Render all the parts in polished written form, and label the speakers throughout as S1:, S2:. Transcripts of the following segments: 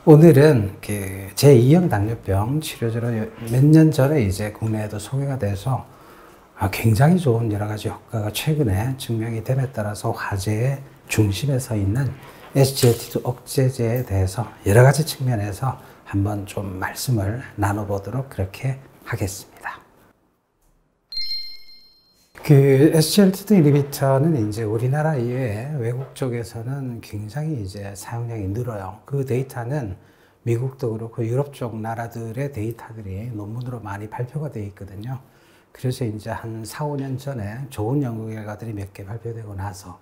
S1: 오늘은 그 제2형 당뇨병 치료제로 몇 년 전에 이제 국내에도 소개가 돼서 굉장히 좋은 여러 가지 효과가 최근에 증명이 됨에 따라서 화제의 중심에 서 있는 SGLT2 억제제에 대해서 여러 가지 측면에서 한번 좀 말씀을 나눠보도록 그렇게 하겠습니다. 그 SGLT2 인히비터는 이제 우리나라 이외에 외국 쪽에서는 굉장히 이제 사용량이 늘어요. 그 데이터는 미국도 그렇고 유럽 쪽 나라들의 데이터들이 논문으로 많이 발표가 되어 있거든요. 그래서 이제 한 4, 5년 전에 좋은 연구 결과들이 몇 개 발표되고 나서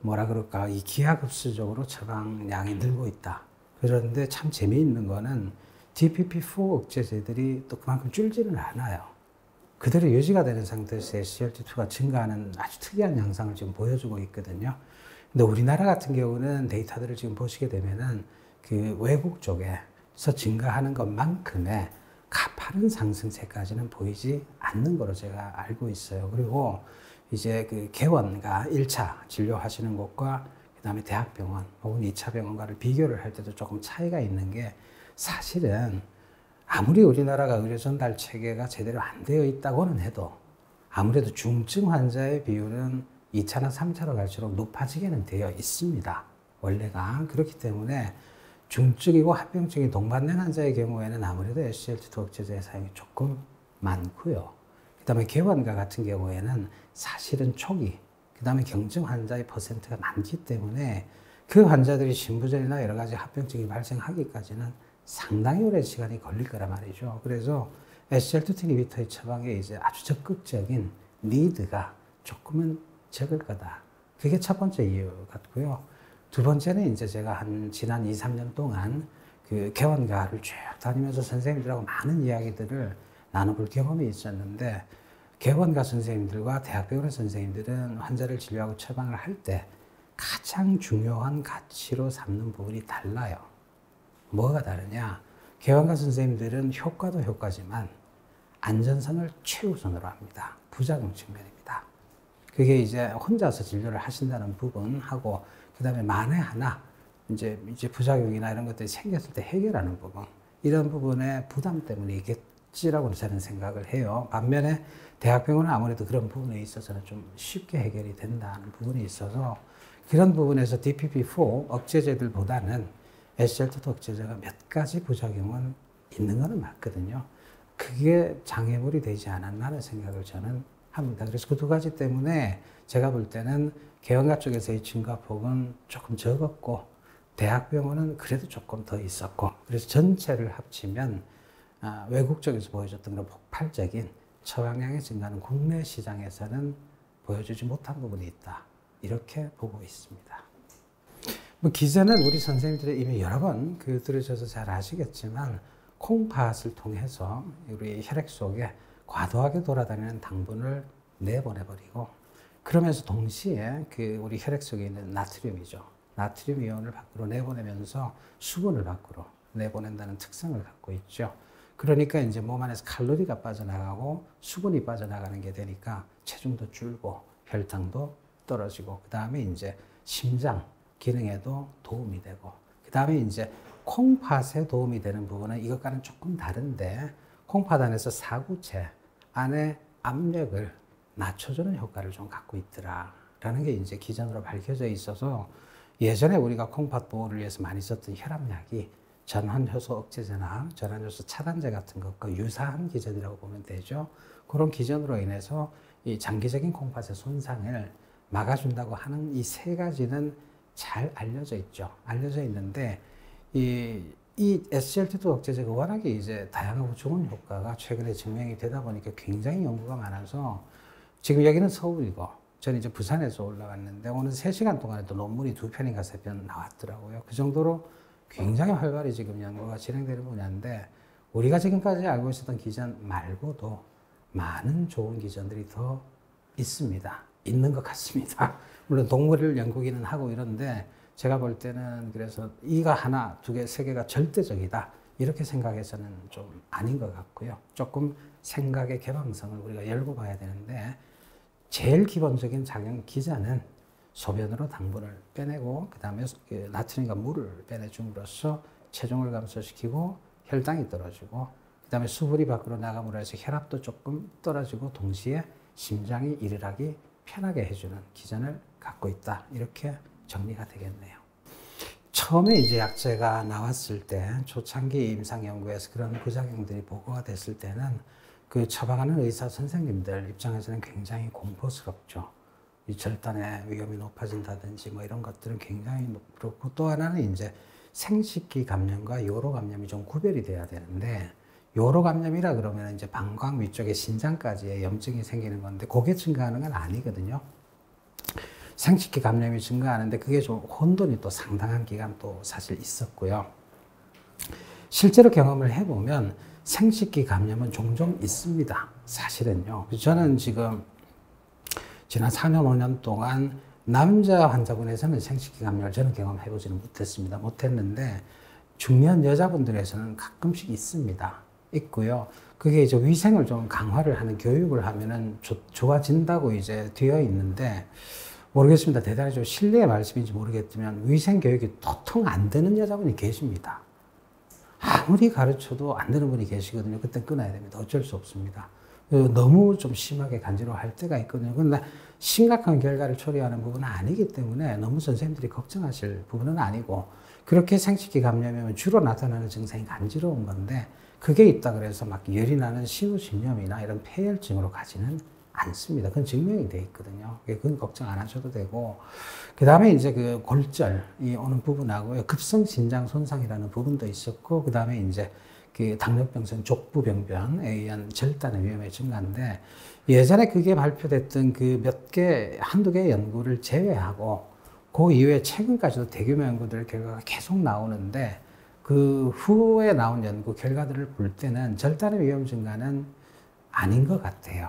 S1: 뭐라 그럴까, 이 기하급수적으로 처방량이 늘고 있다. 그런데 참 재미있는 거는 DPP-4 억제제들이 또 그만큼 줄지는 않아요. 그대로 유지가 되는 상태에서 SGLT2가 증가하는 아주 특이한 양상을 지금 보여주고 있거든요. 근데 우리나라 같은 경우는 데이터들을 지금 보시게 되면은 그 외국 쪽에서 증가하는 것만큼의 가파른 상승세까지는 보이지 않는 거로 제가 알고 있어요. 그리고 이제 그 개원과 1차 진료하시는 곳과 그 다음에 대학병원 혹은 2차 병원과를 비교를 할 때도 조금 차이가 있는 게, 사실은 아무리 우리나라가 의료 전달 체계가 제대로 안 되어 있다고는 해도 아무래도 중증 환자의 비율은 2차나 3차로 갈수록 높아지게는 되어 있습니다. 원래가. 그렇기 때문에 중증이고 합병증이 동반된 환자의 경우에는 아무래도 SGLT2 억제제의 사용이 조금 많고요. 그 다음에 개원과 같은 경우에는 사실은 초기, 그 다음에 경증 환자의 퍼센트가 많기 때문에 그 환자들이 신부전이나 여러 가지 합병증이 발생하기까지는 상당히 오랜 시간이 걸릴 거란 말이죠. 그래서 SGLT2 인히비터의 처방에 이제 아주 적극적인 니드가 조금은 적을 거다. 그게 첫 번째 이유 같고요. 두 번째는 이제 제가 한 지난 2, 3년 동안 그 개원가를 쭉 다니면서 선생님들하고 많은 이야기들을 나눠볼 경험이 있었는데, 개원가 선생님들과 대학병원의 선생님들은 환자를 진료하고 처방을 할 때 가장 중요한 가치로 삼는 부분이 달라요. 뭐가 다르냐? 개원가 선생님들은 효과도 효과지만 안전성을 최우선으로 합니다. 부작용 측면입니다. 그게 이제 혼자서 진료를 하신다는 부분하고, 그 다음에 만에 하나 이제 부작용이나 이런 것들이 생겼을 때 해결하는 부분, 이런 부분의 부담 때문이겠지라고 저는 생각을 해요. 반면에 대학병원은 아무래도 그런 부분에 있어서는 좀 쉽게 해결이 된다는 부분이 있어서, 그런 부분에서 DPP-4 억제제들보다는 SGLT2 억제제가 몇 가지 부작용은 있는 거는 맞거든요. 그게 장애물이 되지 않았나는 생각을 저는 합니다. 그래서 그 두 가지 때문에 제가 볼 때는 개원가 쪽에서의 증가폭은 조금 적었고, 대학병원은 그래도 조금 더 있었고, 그래서 전체를 합치면 외국 쪽에서 보여줬던 그런 폭발적인 처방량의 증가는 국내 시장에서는 보여주지 못한 부분이 있다. 이렇게 보고 있습니다. 뭐 기전은 우리 선생님들이 이미 여러 번 들으셔서 잘 아시겠지만, 콩팥을 통해서 우리 혈액 속에 과도하게 돌아다니는 당분을 내보내버리고, 그러면서 동시에 우리 혈액 속에 있는 나트륨이죠. 나트륨 이온을 밖으로 내보내면서 수분을 밖으로 내보낸다는 특성을 갖고 있죠. 그러니까 이제 몸 안에서 칼로리가 빠져나가고 수분이 빠져나가는 게 되니까 체중도 줄고 혈당도 떨어지고, 그 다음에 이제 심장 기능에도 도움이 되고, 그 다음에 이제 콩팥에 도움이 되는 부분은 이것과는 조금 다른데, 콩팥 안에서 사구체 안에 압력을 낮춰주는 효과를 좀 갖고 있더라라는 게 이제 기전으로 밝혀져 있어서, 예전에 우리가 콩팥 보호를 위해서 많이 썼던 혈압약이 전환효소 억제제나 전환효소 차단제 같은 것과 유사한 기전이라고 보면 되죠. 그런 기전으로 인해서 이 장기적인 콩팥의 손상을 막아준다고 하는 이 세 가지는 잘 알려져 있죠. 알려져 있는데, 이 SGLT2 억제제가 워낙에 이제 다양하고 좋은 효과가 최근에 증명이 되다 보니까 굉장히 연구가 많아서, 지금 여기는 서울이고 저는 이제 부산에서 올라왔는데, 오늘 3시간 동안에도 논문이 2편인가 3편 나왔더라고요. 그 정도로 굉장히 활발히 지금 연구가 진행되는 분야인데, 우리가 지금까지 알고 있었던 기전 말고도 많은 좋은 기전들이 더 있습니다. 있는 것 같습니다. 물론 동물 연구기는 하고 이런데, 제가 볼 때는 그래서 이가 하나, 두 개, 세 개가 절대적이다, 이렇게 생각해서는 좀 아닌 것 같고요. 조금 생각의 개방성을 우리가 열고 봐야 되는데, 제일 기본적인 작용 기전은 소변으로 당분을 빼내고, 그 다음에 나트륨과 물을 빼내줌으로써 체중을 감소시키고 혈당이 떨어지고 그 다음에 수분이 밖으로 나감으로 해서 혈압도 조금 떨어지고 동시에 심장이 일을 편하게 해주는 기전을 갖고 있다. 이렇게 정리가 되겠네요. 처음에 이제 약제가 나왔을 때 초창기 임상연구에서 그런 부작용들이 보고가 됐을 때는 그 처방하는 의사 선생님들 입장에서는 굉장히 공포스럽죠. 이 절단의 위험이 높아진다든지 뭐 이런 것들은 굉장히 그렇고 또 하나는 이제 생식기 감염과 요로 감염이 좀 구별이 돼야 되는데 요로 감염이라 그러면 이제 방광 위쪽에 신장까지의 염증이 생기는 건데 그게 증가하는 건 아니거든요. 생식기 감염이 증가하는데 그게 좀 혼돈이 또 상당한 기간 또 사실 있었고요. 실제로 경험을 해보면 생식기 감염은 종종 있습니다. 사실은요. 저는 지금 지난 4년, 5년 동안 남자 환자분에서는 생식기 감염을 저는 경험해보지는 못했습니다. 못했는데 중년 여자분들에서는 가끔씩 있습니다. 있고요. 그게 이제 위생을 좀 강화를 하는 교육을 하면은 좋아진다고 이제 되어 있는데 모르겠습니다. 대단히 좀 신뢰의 말씀인지 모르겠지만 위생 교육이 도통 안 되는 여자분이 계십니다. 아무리 가르쳐도 안 되는 분이 계시거든요. 그때 끊어야 됩니다. 어쩔 수 없습니다. 너무 좀 심하게 간지러워할 때가 있거든요. 그런데 심각한 결과를 초래하는 부분은 아니기 때문에 너무 선생님들이 걱정하실 부분은 아니고 그렇게 생식기 감염이면 주로 나타나는 증상이 간지러운 건데 그게 있다 그래서 막 열이 나는 신우신염이나 이런 폐혈증으로 가지는 않습니다. 그건 증명이 돼 있거든요. 그건 걱정 안 하셔도 되고 그 다음에 이제 그 골절이 오는 부분하고요. 급성신장 손상이라는 부분도 있었고 그 다음에 이제 그 당뇨병성 족부병변에 의한 절단의 위험의 증가인데 예전에 그게 발표됐던 그 몇 개, 한두 개의 연구를 제외하고 그 이후에 최근까지도 대규모 연구들 결과가 계속 나오는데 그 후에 나온 연구 결과들을 볼 때는 절단의 위험 증가는 아닌 것 같아요.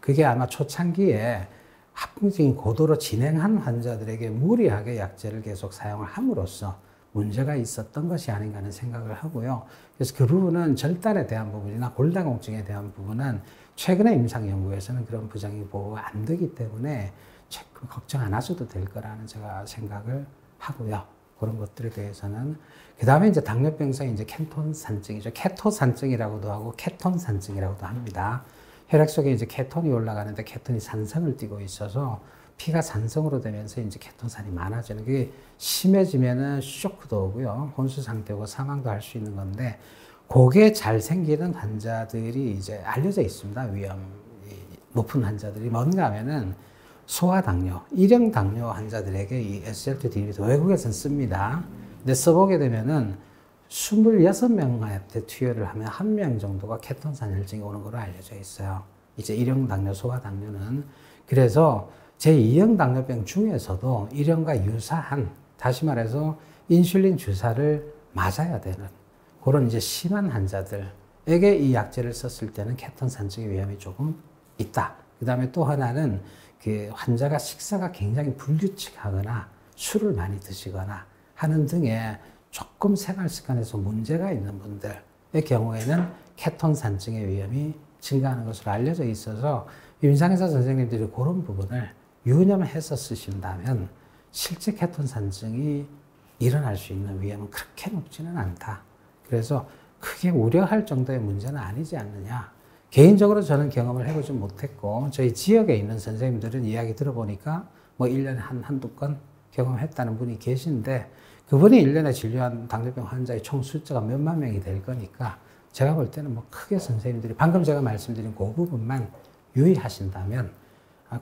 S1: 그게 아마 초창기에 합병증이 고도로 진행한 환자들에게 무리하게 약제를 계속 사용을 함으로써 문제가 있었던 것이 아닌가 하는 생각을 하고요. 그래서 그 부분은 절단에 대한 부분이나 골다공증에 대한 부분은 최근의 임상 연구에서는 그런 부작용이 보고가 안 되기 때문에 걱정 안 하셔도 될 거라는 제가 생각을 하고요. 그런 것들에 대해서는 그 다음에 이제 당뇨병성 이제 케톤산증이죠. 케토산증이라고도 하고 케톤산증이라고도 합니다. 혈액 속에 이제 케톤이 올라가는데 케톤이 산성을 띠고 있어서 피가 산성으로 되면서 이제 케톤산이 많아지는 게 심해지면은 쇼크도 오고요. 혼수 상태고 사망도 할 수 있는 건데 그게 잘 생기는 환자들이 이제 알려져 있습니다. 위험이 높은 환자들이 뭔가 하면은 소아당뇨, 일형 당뇨 환자들에게 이 SGLT 인히비터 외국에서는 씁니다. 근데 써보게 되면은 26명한테 투여를 하면 1명 정도가 케톤산 혈증이 오는 걸로 알려져 있어요. 이제 1형 당뇨, 소아당뇨는. 그래서 제2형 당뇨병 중에서도 1형과 유사한, 다시 말해서 인슐린 주사를 맞아야 되는 그런 이제 심한 환자들에게 이 약제를 썼을 때는 케톤산증의 위험이 조금 있다. 그 다음에 또 하나는 그 환자가 식사가 굉장히 불규칙하거나 술을 많이 드시거나 하는 등의 조금 생활 습관에서 문제가 있는 분들의 경우에는 케톤산증의 위험이 증가하는 것으로 알려져 있어서 임상의사 선생님들이 그런 부분을 유념해서 쓰신다면 실제 케톤산증이 일어날 수 있는 위험은 그렇게 높지는 않다. 그래서 크게 우려할 정도의 문제는 아니지 않느냐. 개인적으로 저는 경험을 해보지 못했고 저희 지역에 있는 선생님들은 이야기 들어보니까 뭐 1년에 한두 건 경험했다는 분이 계신데 그분이 1년에 진료한 당뇨병 환자의 총 숫자가 몇만 명이 될 거니까 제가 볼 때는 뭐 크게 선생님들이 방금 제가 말씀드린 그 부분만 유의하신다면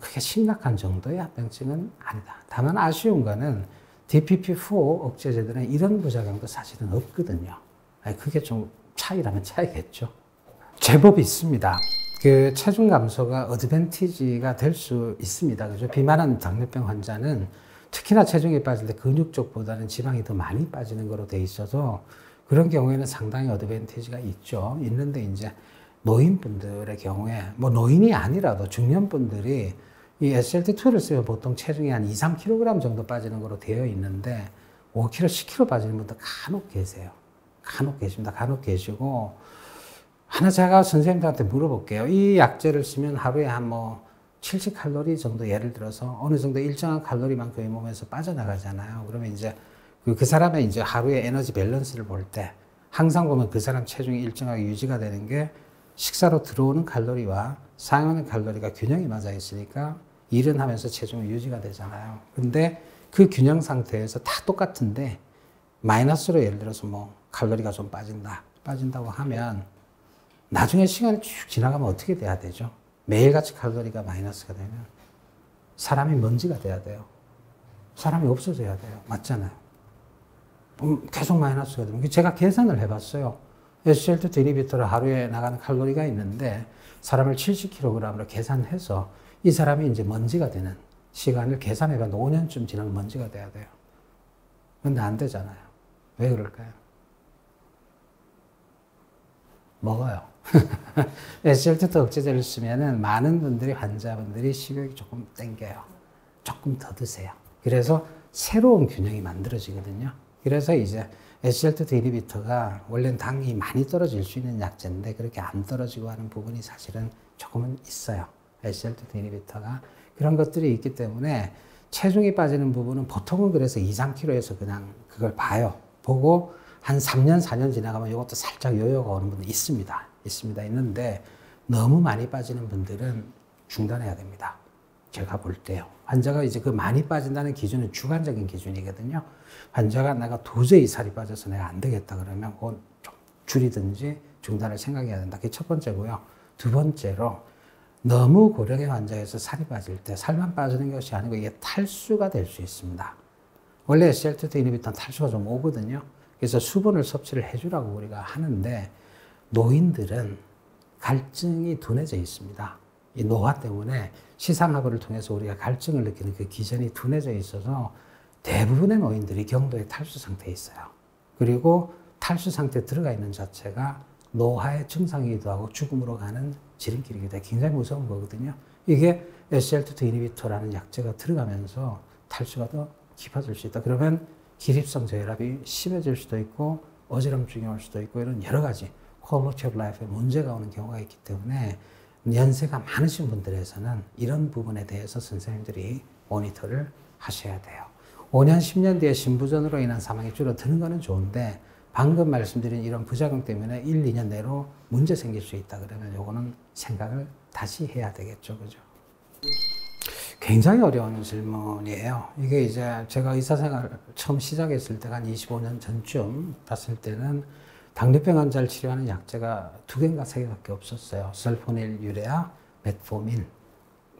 S1: 크게 심각한 정도의 합병증은 아니다. 다만 아쉬운 거는 DPP-4 억제제들은 이런 부작용도 사실은 없거든요. 그게 좀 차이라면 차이겠죠. 제법 있습니다. 그 체중 감소가 어드밴티지가 될 수 있습니다. 그죠? 비만한 당뇨병 환자는 특히나 체중이 빠질 때 근육 쪽보다는 지방이 더 많이 빠지는 거로 돼 있어서 그런 경우에는 상당히 어드밴티지가 있죠. 있는데 이제 노인분들의 경우에 뭐 노인이 아니라도 중년분들이 이 SGLT2를 쓰면 보통 체중이 한 2, 3kg 정도 빠지는 거로 되어 있는데 5kg, 10kg 빠지는 분들 간혹 계세요. 간혹 계십니다. 간혹 계시고 하나 제가 선생님들한테 물어볼게요. 이 약제를 쓰면 하루에 한 뭐 70칼로리 정도 예를 들어서 어느 정도 일정한 칼로리만큼의 몸에서 빠져나가잖아요. 그러면 이제 그 사람의 이제 하루의 에너지 밸런스를 볼 때 항상 보면 그 사람 체중이 일정하게 유지가 되는 게 식사로 들어오는 칼로리와 사용하는 칼로리가 균형이 맞아 있으니까 일은 하면서 체중이 유지가 되잖아요. 근데 그 균형 상태에서 다 똑같은데 마이너스로 예를 들어서 뭐 칼로리가 좀 빠진다고 하면 나중에 시간이 쭉 지나가면 어떻게 돼야 되죠? 매일같이 칼로리가 마이너스가 되면 사람이 먼지가 돼야 돼요. 사람이 없어져야 돼요. 맞잖아요. 계속 마이너스가 되면 제가 계산을 해봤어요. SGLT2 이니비터를 하루에 나가는 칼로리가 있는데 사람을 70kg으로 계산해서 이 사람이 이제 먼지가 되는 시간을 계산해봤는데 5년쯤 지나면 먼지가 돼야 돼요. 근데 안 되잖아요. 왜 그럴까요? 먹어요. SGLT2 억제제를 쓰면은 많은 분들이, 환자분들이 식욕이 조금 땡겨요. 조금 더 드세요. 그래서 새로운 균형이 만들어지거든요. 그래서 이제 SGLT2 이니비터가 원래는 당이 많이 떨어질 수 있는 약제인데 그렇게 안 떨어지고 하는 부분이 사실은 조금은 있어요. SGLT2 이니비터가. 그런 것들이 있기 때문에 체중이 빠지는 부분은 보통은 그래서 2, 3kg에서 그냥 그걸 봐요. 보고 한 3년, 4년 지나가면 이것도 살짝 요요가 오는 분도 있습니다. 있는데 너무 많이 빠지는 분들은 중단해야 됩니다. 제가 볼 때요. 환자가 이제 그 많이 빠진다는 기준은 주관적인 기준이거든요. 환자가 내가 도저히 살이 빠져서 내가 안 되겠다 그러면 그건 좀 줄이든지 중단을 생각해야 된다. 그게 첫 번째고요. 두 번째로 너무 고령의 환자에서 살이 빠질 때 살만 빠지는 것이 아니고 이게 탈수가 될 수 있습니다. 원래 SGLT2 이니비터는 탈수가 좀 오거든요. 그래서 수분을 섭취를 해주라고 우리가 하는데 노인들은 갈증이 둔해져 있습니다. 이 노화 때문에 시상하부를 통해서 우리가 갈증을 느끼는 그 기전이 둔해져 있어서 대부분의 노인들이 경도의 탈수 상태에 있어요. 그리고 탈수 상태에 들어가 있는 자체가 노화의 증상이기도 하고 죽음으로 가는 지름길이기도 해요. 굉장히 무서운 거거든요. 이게 SGLT2 이니비터라는 약제가 들어가면서 탈수가 더 깊어질 수 있다. 그러면 기립성 저혈압이 심해질 수도 있고 어지럼증이 올 수도 있고 이런 여러 가지 퀄리티 오브 라이프에 문제가 오는 경우가 있기 때문에 연세가 많으신 분들에서는 이런 부분에 대해서 선생님들이 모니터를 하셔야 돼요. 5년, 10년 뒤에 신부전으로 인한 사망이 줄어드는 거는 좋은데 방금 말씀드린 이런 부작용 때문에 1, 2년 내로 문제 생길 수 있다 그러면 요거는 생각을 다시 해야 되겠죠. 그죠? 굉장히 어려운 질문이에요. 이게 이제 제가 의사생활 처음 시작했을 때가 한 25년 전쯤 봤을 때는 당뇨병 환자를 치료하는 약제가 2개인가 3개밖에 없었어요. 설포닐 유레아, 메트포민.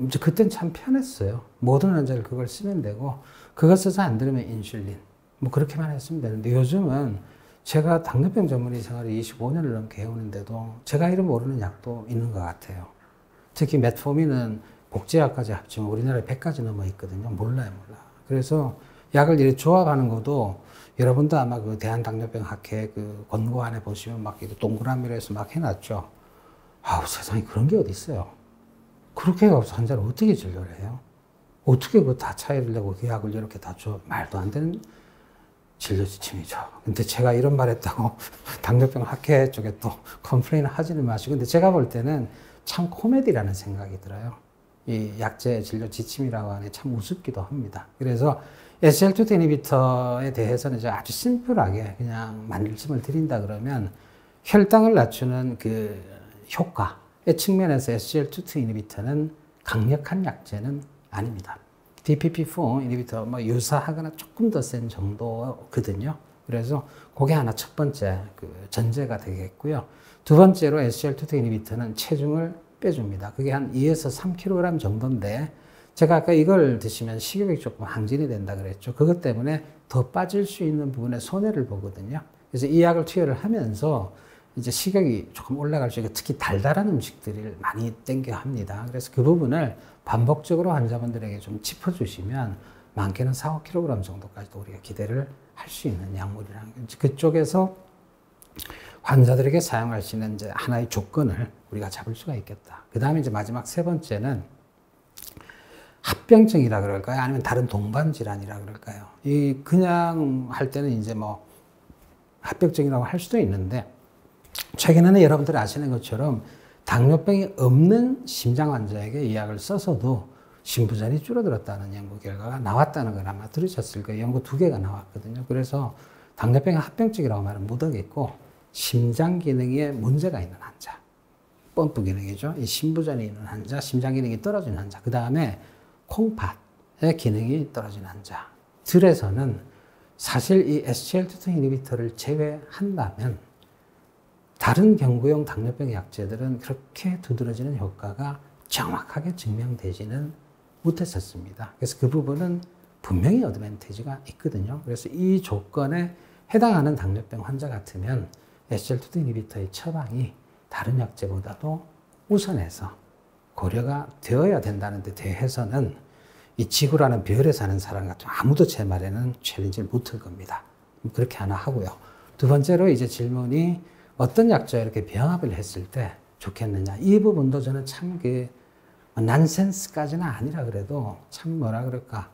S1: 이제 그땐 참 편했어요. 모든 환자를 그걸 쓰면 되고 그거 써서 안 들으면 인슐린. 뭐 그렇게만 했으면 되는데 요즘은 제가 당뇨병 전문의 생활을 25년을 넘게 해오는데도 제가 이름 모르는 약도 있는 것 같아요. 특히 메트포민은 복제약까지 합치면 우리나라에 100가지 넘어 있거든요. 몰라요. 그래서 약을 이렇게 조합하는 것도 여러분도 아마 그 대한당뇨병 학회 그 권고안에 보시면 막 이렇게 동그라미로 해서 막 해놨죠. 아우, 세상에 그런 게 어디 있어요. 그렇게 해서 환자를 어떻게 진료를 해요? 어떻게 그 다 차이를 내고 그 약을 이렇게 다 줘? 말도 안 되는 진료 지침이죠. 근데 제가 이런 말 했다고 당뇨병 학회 쪽에 또 컴플레인 하지는 마시고. 근데 제가 볼 때는 참 코미디라는 생각이 들어요. 이 약제 진료 지침이라고 하니 참 우습기도 합니다. 그래서 SGLT2 이니비터에 대해서는 이제 아주 심플하게 그냥 말씀을 드린다 그러면 혈당을 낮추는 그 효과의 측면에서 SGLT2 이니비터는 강력한 약제는 아닙니다. DPP4 이니비터 뭐 유사하거나 조금 더 센 정도거든요. 그래서 그게 하나 첫 번째 그 전제가 되겠고요. 두 번째로 SGLT2 이니비터는 체중을 빼줍니다. 그게 한 2에서 3kg 정도인데 제가 아까 이걸 드시면 식욕이 조금 항진이 된다 그랬죠. 그것 때문에 더 빠질 수 있는 부분에 손해를 보거든요. 그래서 이 약을 투여를 하면서 이제 식욕이 조금 올라갈 수 있고 특히 달달한 음식들을 많이 땡겨 합니다. 그래서 그 부분을 반복적으로 환자분들에게 좀 짚어주시면 많게는 4, 5kg 정도까지도 우리가 기대를 할 수 있는 약물이라는 거죠. 그쪽에서 환자들에게 사용할 수 있는 이제 하나의 조건을 우리가 잡을 수가 있겠다. 그 다음에 이제 마지막 세 번째는 합병증이라 그럴까요? 아니면 다른 동반 질환이라 그럴까요? 이 그냥 할 때는 이제 뭐 합병증이라고 할 수도 있는데 최근에는 여러분들이 아시는 것처럼 당뇨병이 없는 심장 환자에게 이 약을 써서도 심부전이 줄어들었다는 연구 결과가 나왔다는 걸 아마 들으셨을 거예요. 연구 2개가 나왔거든요. 그래서 당뇨병이 합병증이라고 말은 못하겠고, 심장 기능에 문제가 있는 환자, 펌프 기능이죠. 이 심부전이 있는 환자, 심장 기능이 떨어진 환자, 그 다음에 콩팥의 기능이 떨어진 환자 들에서는 사실 이 SGLT2 이니비터를 제외한다면 다른 경구용 당뇨병 약제들은 그렇게 두드러지는 효과가 정확하게 증명되지는 못했었습니다. 그래서 그 부분은 분명히 어드밴티지가 있거든요. 그래서 이 조건에 해당하는 당뇨병 환자 같으면 SGLT2 이니비터의 처방이 다른 약제보다도 우선해서 고려가 되어야 된다는 데 대해서는 이 지구라는 별에 사는 사람 같으면 아무도 제 말에는 챌린지를 못할 겁니다. 그렇게 하나 하고요. 두 번째로 이제 질문이 어떤 약제와 이렇게 병합을 했을 때 좋겠느냐. 이 부분도 저는 참 난센스까지는 아니라 그래도 참 뭐라 그럴까.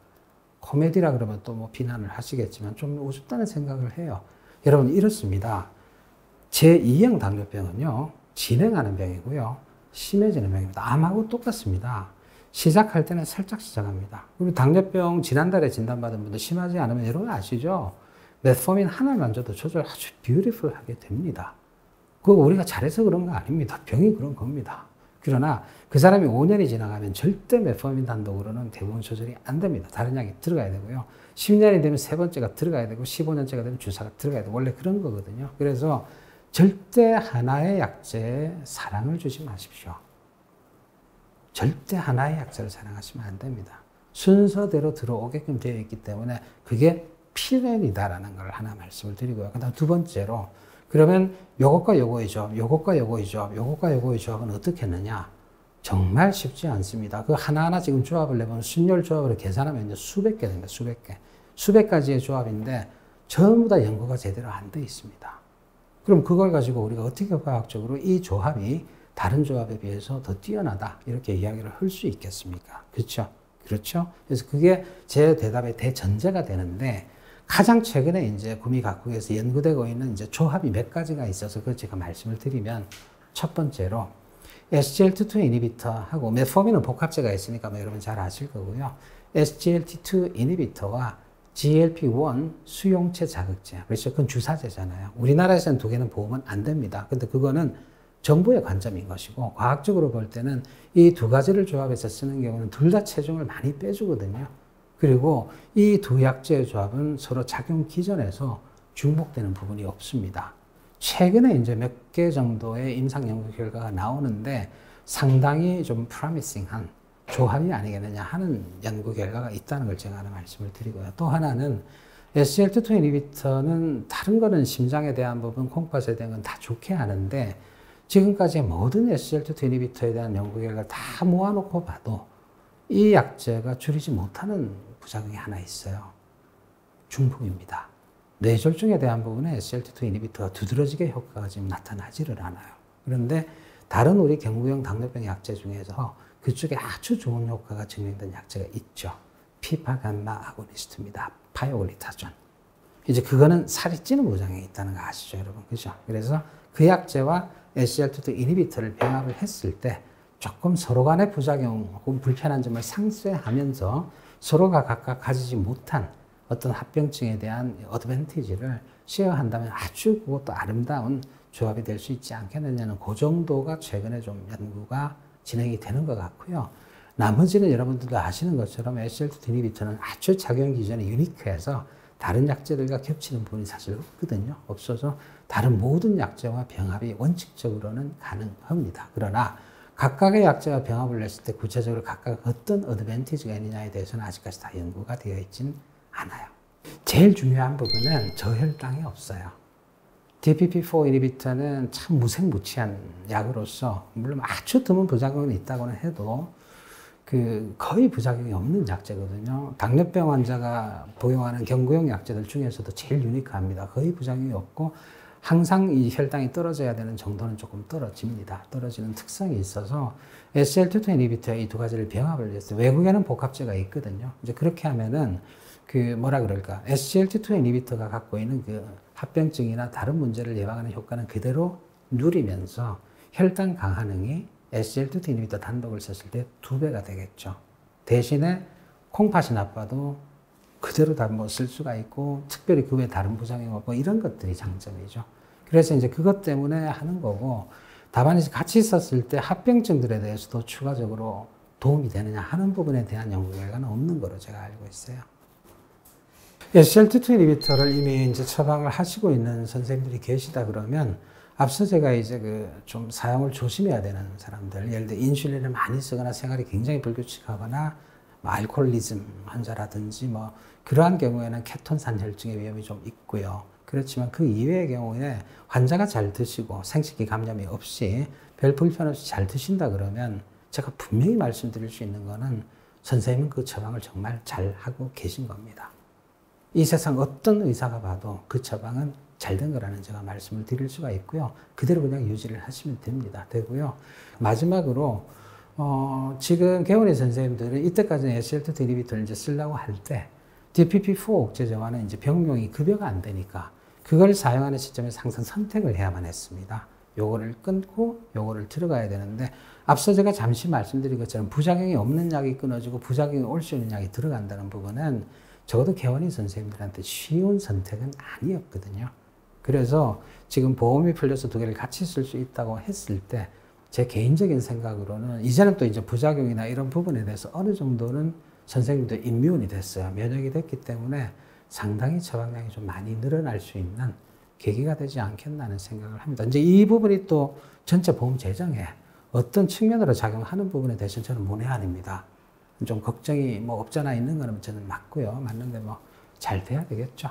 S1: 코미디라 그러면 또 뭐 비난을 하시겠지만 좀 우습다는 생각을 해요. 여러분 이렇습니다. 제2형 당뇨병은요. 진행하는 병이고요. 심해지는 병입니다. 암하고 똑같습니다. 시작할 때는 살짝 시작합니다. 그리고 당뇨병 지난달에 진단받은 분들 심하지 않으면 여러분 아시죠? 메트포민 하나만 줘도 조절 아주 뷰티풀하게 됩니다. 그거 우리가 잘해서 그런 거 아닙니다. 병이 그런 겁니다. 그러나 그 사람이 5년이 지나가면 절대 메트포민 단독으로는 대부분 조절이 안 됩니다. 다른 약이 들어가야 되고요. 10년이 되면 세 번째가 들어가야 되고 15년째가 되면 주사가 들어가야 되고 원래 그런 거거든요. 그래서 절대 하나의 약제에 사랑을 주지 마십시오. 절대 하나의 약제를 사랑하시면 안 됩니다. 순서대로 들어오게끔 되어 있기 때문에 그게 필연이다라는 걸 하나 말씀을 드리고요. 그 다음 두 번째로 그러면 요것과 요거의 조합, 요것과 요거의 조합, 요것과 요거의 조합은 어떻게 했느냐? 정말 쉽지 않습니다. 그 하나하나 지금 조합을 내보면 순열 조합으로 계산하면 이제 수백 개 됩니다. 수백 개. 수백 가지의 조합인데 전부 다 연구가 제대로 안 돼 있습니다. 그럼 그걸 가지고 우리가 어떻게 과학적으로 이 조합이 다른 조합에 비해서 더 뛰어나다 이렇게 이야기를 할 수 있겠습니까? 그렇죠? 그렇죠? 그래서 그게 제 대답의 대전제가 되는데 가장 최근에 이제 구미 각국에서 연구되고 있는 이제 조합이 몇 가지가 있어서 그걸 제가 말씀을 드리면 첫 번째로 SGLT2 이니비터하고 메트포민은 복합제가 있으니까 뭐 여러분 잘 아실 거고요. SGLT2 이니비터와 GLP-1 수용체 자극제. 그렇죠. 그건 주사제잖아요. 우리나라에서는 두 개는 보험은 안 됩니다. 근데 그거는 정부의 관점인 것이고 과학적으로 볼 때는 이 두 가지를 조합해서 쓰는 경우는 둘 다 체중을 많이 빼주거든요. 그리고 이 두 약제의 조합은 서로 작용 기전에서 중복되는 부분이 없습니다. 최근에 이제 몇 개 정도의 임상 연구 결과가 나오는데 상당히 좀 프로미싱한 조합이 아니겠느냐 하는 연구 결과가 있다는 걸 제가 하나 말씀을 드리고요. 또 하나는 SGLT2 이니비터는 다른 거는 심장에 대한 부분, 콩팥에 대한 건 다 좋게 하는데 지금까지 모든 SGLT2 이니비터에 대한 연구 결과를 다 모아놓고 봐도 이 약제가 줄이지 못하는 부작용이 하나 있어요. 중풍입니다. 뇌졸중에 대한 부분에 SGLT2 이니비터가 두드러지게 효과가 지금 나타나지를 않아요. 그런데 다른 우리 경구용 당뇨병 약제 중에서 그쪽에 아주 좋은 효과가 증명된 약제가 있죠. 피파감마 아고니스트입니다. 파이오글리타존. 이제 그거는 살이 찌는 부작용이 있다는 거 아시죠, 여러분? 그죠? 그래서 그 약제와 SGLT2 이니비터를 병합을 했을 때 조금 서로 간의 부작용 혹은 불편한 점을 상쇄하면서 서로가 각각 가지지 못한 어떤 합병증에 대한 어드밴티지를 쉐어한다면 아주 그것도 아름다운 조합이 될 수 있지 않겠느냐는 그 정도가 최근에 좀 연구가 진행이 되는 것 같고요. 나머지는 여러분들도 아시는 것처럼 SGLT2 이니비터는 아주 작용 기전이 유니크해서 다른 약제들과 겹치는 부분이 사실 없거든요. 없어서 다른 모든 약제와 병합이 원칙적으로는 가능합니다. 그러나 각각의 약제와 병합을 냈을 때 구체적으로 각각 어떤 어드밴티지가 있느냐에 대해서는 아직까지 다 연구가 되어 있진 않아요. 제일 중요한 부분은 저혈당이 없어요. DPP-4 이니비터는 참 무색무취한 약으로서 물론 아주 드문 부작용은 있다고는 해도 거의 부작용이 없는 약제거든요. 당뇨병 환자가 복용하는 경구용 약제들 중에서도 제일 유니크합니다. 거의 부작용이 없고 항상 이 혈당이 떨어져야 되는 정도는 조금 떨어집니다. 떨어지는 특성이 있어서 SGLT2 이니비터와 이 두 가지를 병합을 했어요. 외국에는 복합제가 있거든요. 이제 그렇게 하면은 SGLT2 이니비터가 갖고 있는 합병증이나 다른 문제를 예방하는 효과는 그대로 누리면서 혈당 강화능이 SGLT2 이니비터 단독을 썼을 때 2배가 되겠죠. 대신에 콩팥이 나빠도 그대로 다 뭐 쓸 수가 있고 특별히 그 외에 다른 부작용 없고 이런 것들이 장점이죠. 그래서 이제 그것 때문에 하는 거고, 다만 이제 같이 있었을 때 합병증들에 대해서도 추가적으로 도움이 되느냐 하는 부분에 대한 연구 결과는 없는 거로 제가 알고 있어요. SGLT2 이니비터를 이미 이제 처방을 하시고 있는 선생님들이 계시다 그러면, 앞서 제가 이제 그 좀 사용을 조심해야 되는 사람들, 예를 들어 인슐린을 많이 쓰거나 생활이 굉장히 불규칙하거나 뭐 알코올리즘 환자라든지 뭐 그러한 경우에는 케톤산 혈증의 위험이 좀 있고요. 그렇지만 그 이외의 경우에 환자가 잘 드시고 생식기 감염이 없이 별 불편 없이 잘 드신다 그러면 제가 분명히 말씀드릴 수 있는 거는 선생님은 그 처방을 정말 잘 하고 계신 겁니다. 이 세상 어떤 의사가 봐도 그 처방은 잘 된 거라는 제가 말씀을 드릴 수가 있고요. 그대로 그냥 유지를 하시면 되고요. 마지막으로 지금 개원의 선생님들은 이때까지는 SGLT2 이니비터를 이제 쓰려고 할 때 DPP-4 억제제와는 이제 병용이 급여가 안 되니까 그걸 사용하는 시점에서 항상 선택을 해야만 했습니다. 요거를 끊고 요거를 들어가야 되는데, 앞서 제가 잠시 말씀드린 것처럼 부작용이 없는 약이 끊어지고 부작용이 올 수 있는 약이 들어간다는 부분은 적어도 개원의 선생님들한테 쉬운 선택은 아니었거든요. 그래서 지금 보험이 풀려서 두 개를 같이 쓸 수 있다고 했을 때 제 개인적인 생각으로는 이제는 또 이제 부작용이나 이런 부분에 대해서 어느 정도는 선생님도 임뮤온이 됐어요. 면역이 됐기 때문에 상당히 처방량이 좀 많이 늘어날 수 있는 계기가 되지 않겠나 하는 생각을 합니다. 이제 이 부분이 또 전체 보험 재정에 어떤 측면으로 작용하는 부분에 대해서는 저는 문외한입니다. 좀 걱정이 뭐 없잖아 있는 거는 저는 맞고요. 맞는데 뭐 잘 돼야 되겠죠.